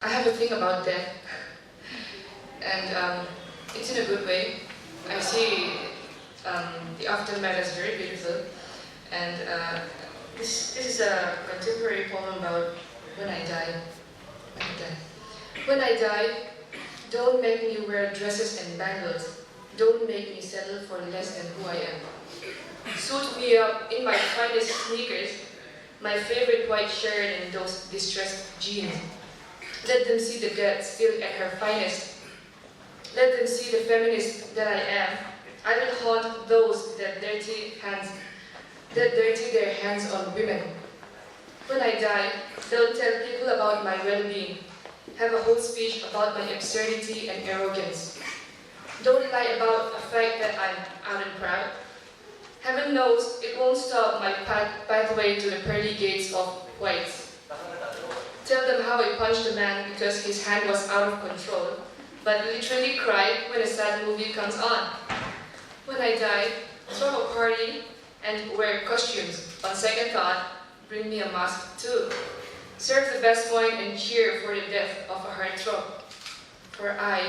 I have a thing about death, and it's in a good way. I see the aftermath as very beautiful, and this is a contemporary poem about when I die. When I die. When I die, don't make me wear dresses and bangles. Don't make me settle for less than who I am. Suit me up in my finest sneakers, my favorite white shirt and those distressed jeans. Let them see the dead still at her finest. Let them see the feminist that I am. I will haunt those that dirty their hands on women. When I die, they'll tell people about my well-being, have a whole speech about my absurdity and arrogance. Don't lie about the fact that I'm out and proud. Heaven knows it won't stop my pathway to the pearly gates of whites. Tell them how I punched a man because his hand was out of control, but literally cried when a sad movie comes on. When I die, throw a party and wear costumes. On second thought, bring me a mask too. Serve the best wine and cheer for the death of a heartthrob. For I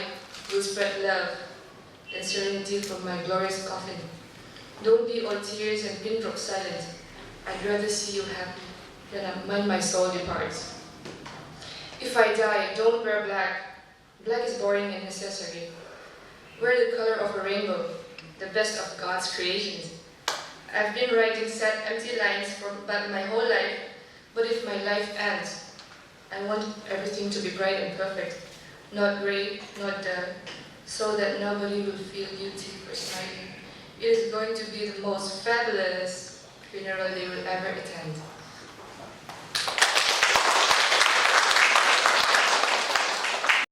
will spread love and serenity from my glorious coffin. Don't be all tears and pin drop silent. I'd rather see you happy than mind my soul departs. If I die, don't wear black. Black is boring and necessary. Wear the color of a rainbow, the best of God's creations. I've been writing sad, empty lines for my whole life, but if my life ends, I want everything to be bright and perfect, not gray, not dull, so that nobody will feel guilty for smiling. It is going to be the most fabulous funeral they will ever attend.